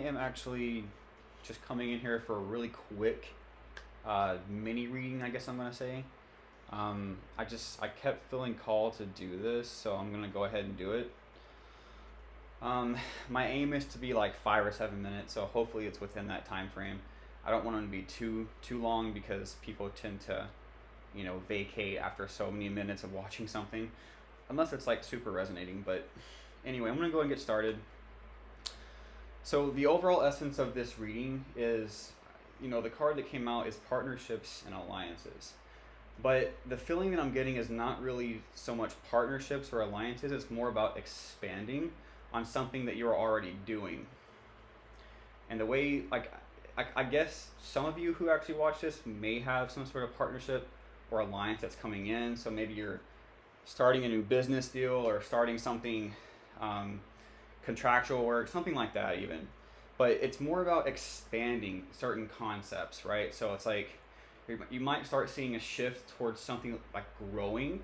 am actually just coming in here for a really quick mini reading, I guess I'm gonna say. I kept feeling called to do this, so I'm gonna go ahead and do it. My aim is to be like 5 or 7 minutes, so hopefully it's within that time frame. I don't want them to be too long because people tend to, vacate after so many minutes of watching something, unless it's like super resonating. But anyway, I'm gonna go and get started. So the overall essence of this reading is, the card that came out is partnerships and alliances. But the feeling that I'm getting is not really so much partnerships or alliances, it's more about expanding on something that you're already doing. And the way, I guess some of you who actually watch this may have some sort of partnership or alliance that's coming in. So maybe you're starting a new business deal or starting something, contractual work, something like that even. But it's more about expanding certain concepts, right? So it's like you might start seeing a shift towards something like growing,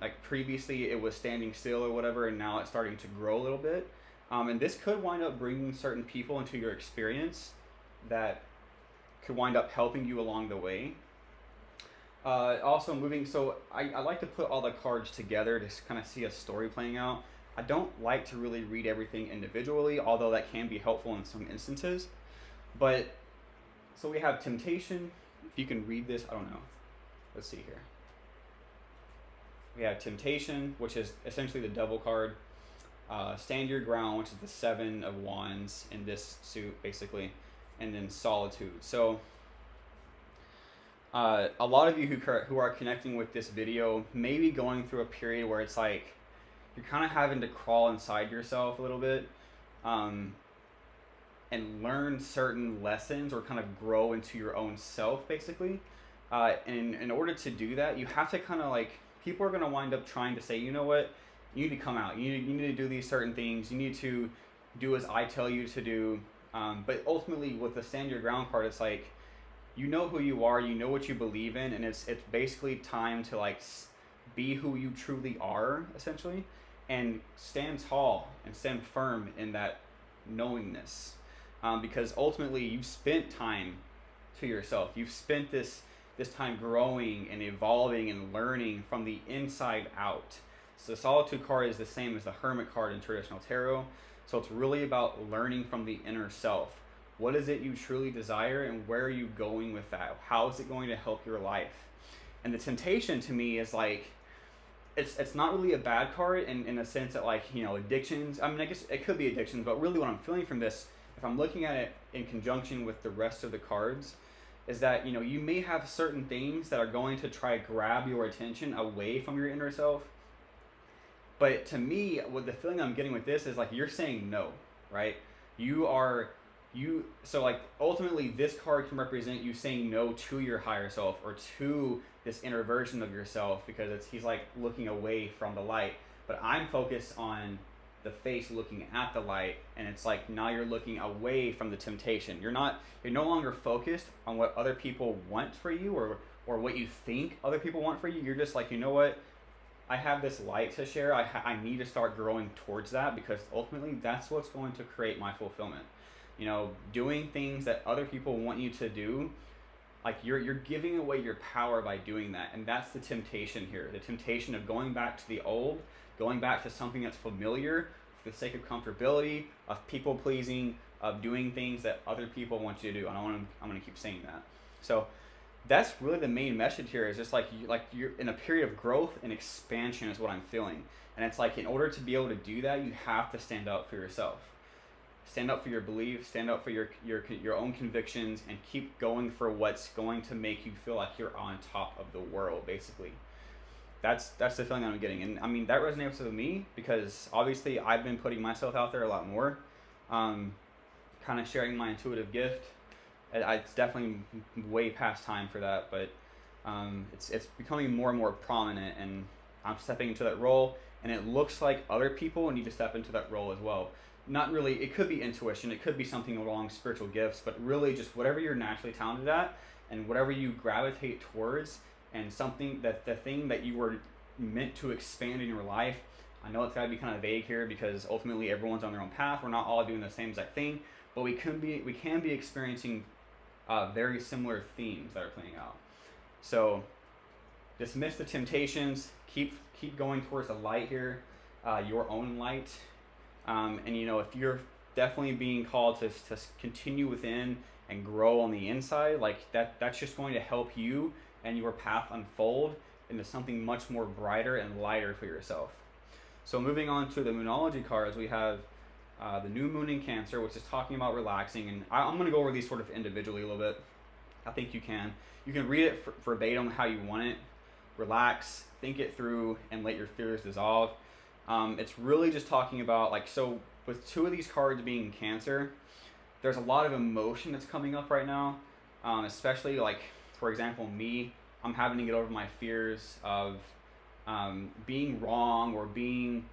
like previously it was standing still or whatever, and now it's starting to grow a little bit. And this could wind up bringing certain people into your experience that could wind up helping you along the way. Also moving, so I like to put all the cards together to kind of see a story playing out. I don't like to really read everything individually, although that can be helpful in some instances. But, so we have temptation. If you can read this, I don't know. Let's see here. We have temptation, which is essentially the devil card. Stand your ground, which is the 7 of wands in this suit, basically. And then solitude. So, a lot of you who are connecting with this video may be going through a period where it's like, you're kind of having to crawl inside yourself a little bit, and learn certain lessons or kind of grow into your own self, basically. And in order to do that, you have to kind of people are going to wind up trying to say, you know what, you need to come out. You need to do these certain things. You need to do as I tell you to do. But ultimately, with the stand your ground card, it's like, you know who you are, you know what you believe in, and it's basically time to be who you truly are, essentially, and stand tall and stand firm in that knowingness. Because ultimately you've spent time to yourself. You've spent this time growing and evolving and learning from the inside out. So the solitude card is the same as the hermit card in traditional tarot. So it's really about learning from the inner self. What is it you truly desire, and where are you going with that? How is it going to help your life? And the temptation to me is it's not really a bad card in a sense that addictions. I mean, I guess it could be addictions, but really what I'm feeling from this, if I'm looking at it in conjunction with the rest of the cards, is that you may have certain things that are going to try to grab your attention away from your inner self. But to me, what the feeling I'm getting with this is you're saying no, right? So ultimately this card can represent you saying no to your higher self or to this inner version of yourself, because he's looking away from the light. But I'm focused on the face looking at the light, and it's now you're looking away from the temptation. You're no longer focused on what other people want for you or what you think other people want for you. You're just you know what, I have this light to share. I need to start growing towards that, because ultimately that's what's going to create my fulfillment. Doing things that other people want you to do, you're giving away your power by doing that. And that's the temptation here. The temptation of going back to the old, going back to something that's familiar for the sake of comfortability, of people pleasing, of doing things that other people want you to do. And I'm going to keep saying that. So that's really the main message here, is just you're in a period of growth and expansion is what I'm feeling. And it's in order to be able to do that, you have to stand up for yourself. Stand up for your beliefs, stand up for your own convictions, and keep going for what's going to make you feel like you're on top of the world, basically. That's the feeling I'm getting. And I mean, that resonates with me because obviously I've been putting myself out there a lot more, kind of sharing my intuitive gift. It's definitely way past time for that, but it's becoming more and more prominent, and I'm stepping into that role, and it looks like other people need to step into that role as well. Not really, it could be intuition, it could be something along spiritual gifts, but really just whatever you're naturally talented at and whatever you gravitate towards, and something that the thing that you were meant to expand in your life, I know it's got to be kind of vague here because ultimately everyone's on their own path. We're not all doing the same exact thing, but we can be experiencing very similar themes that are playing out. So dismiss the temptations. Keep going towards the light here, your own light. And if you're definitely being called to continue within and grow on the inside, like that's just going to help you and your path unfold into something much more brighter and lighter for yourself. So moving on to the Moonology cards, we have the new moon in Cancer, which is talking about relaxing, and I'm going to go over these sort of individually a little bit. I think you can read it verbatim how you want it. Relax, think it through, and let your fears dissolve. It's really just talking about, like, so with two of these cards being Cancer, there's a lot of emotion that's coming up right now, especially, like, for example, me, I'm having to get over my fears of being wrong or being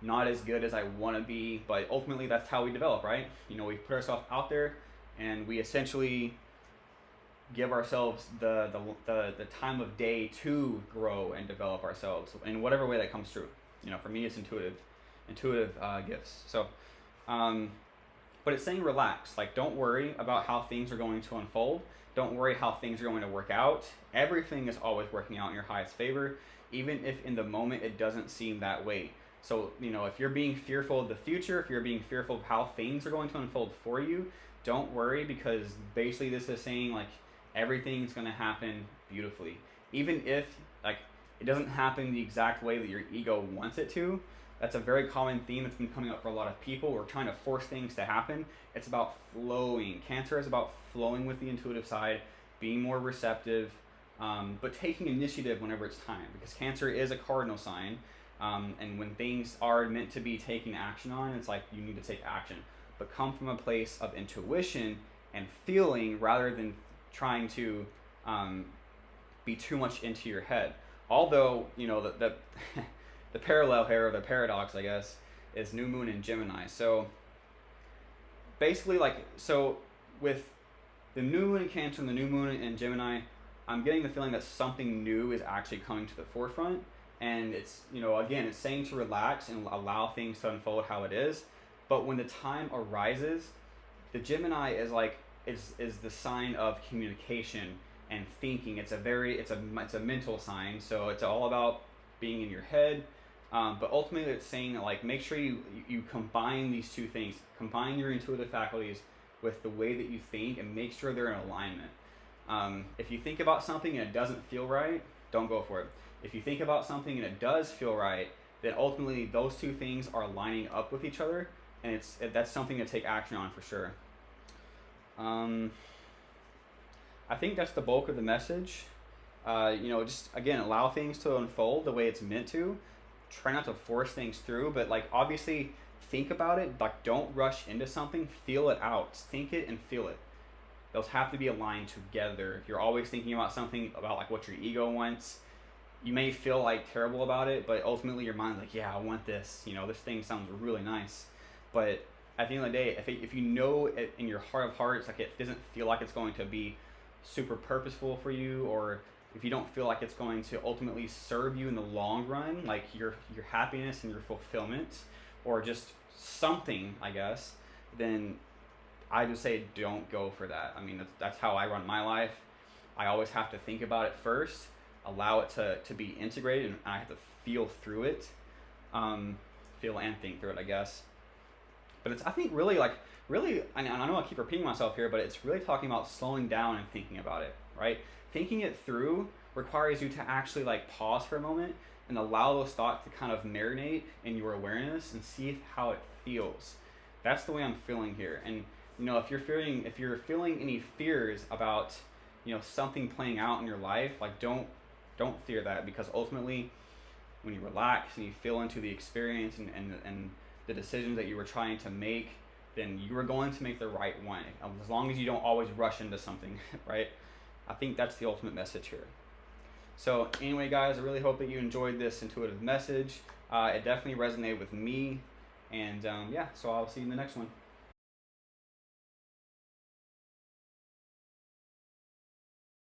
not as good as I want to be, but ultimately that's how we develop, right? We put ourselves out there and we essentially give ourselves the time of day to grow and develop ourselves in whatever way that comes through. For me, it's intuitive gifts. So, but it's saying relax. Like, don't worry about how things are going to unfold. Don't worry how things are going to work out. Everything is always working out in your highest favor, even if in the moment it doesn't seem that way. So, if you're being fearful of the future, if you're being fearful of how things are going to unfold for you, don't worry, because basically this is saying, like, everything's going to happen beautifully. Even if, like, it doesn't happen the exact way that your ego wants it to. That's a very common theme that's been coming up for a lot of people. We're trying to force things to happen. It's about flowing. Cancer is about flowing with the intuitive side, being more receptive, but taking initiative whenever it's time, because Cancer is a cardinal sign. And when things are meant to be taken action on, it's like you need to take action, but come from a place of intuition and feeling rather than trying to be too much into your head. Although, the the parallel here, or the paradox, I guess, is new moon in Gemini. So basically, so with the new moon in Cancer and the new moon in Gemini, I'm getting the feeling that something new is actually coming to the forefront. And it's, again, it's saying to relax and allow things to unfold how it is. But when the time arises, the Gemini is the sign of communication and thinking. It's a mental sign. So it's all about being in your head. But ultimately it's saying, like, make sure you combine these two things. Combine your intuitive faculties with the way that you think, and make sure they're in alignment. If you think about something and it doesn't feel right, don't go for it. If you think about something and it does feel right, then ultimately those two things are lining up with each other, and that's something to take action on for sure. I think that's the bulk of the message. Just, again, allow things to unfold the way it's meant to. Try not to force things through, but, like, obviously think about it. Like, don't rush into something. Feel it out. Think it and feel it. Those have to be aligned together. If you're always thinking about something about, like, what your ego wants, you may feel like terrible about it, but ultimately your mind's like, yeah, I want this. This thing sounds really nice. But at the end of the day, if you know it in your heart of hearts, like, it doesn't feel like it's going to be super purposeful for you, or if you don't feel like it's going to ultimately serve you in the long run, like your happiness and your fulfillment, or just something, I guess, then I just say don't go for that. I mean, that's how I run my life. I always have to think about it first, allow it to be integrated, and I have to feel through it, feel and think through it, I guess. But it's, I think, really, I know I keep repeating myself here, but it's really talking about slowing down and thinking about it, right? Thinking it through requires you to actually, like, pause for a moment and allow those thoughts to kind of marinate in your awareness and see how it feels. That's the way I'm feeling here. And, if you're feeling any fears about, something playing out in your life, like, don't fear that, because ultimately when you relax and you feel into the experience and the decisions that you were trying to make, then you are going to make the right one, as long as you don't always rush into something, right? I think that's the ultimate message here. So anyway, guys, I really hope that you enjoyed this intuitive message. It definitely resonated with me, and so I'll see you in the next one.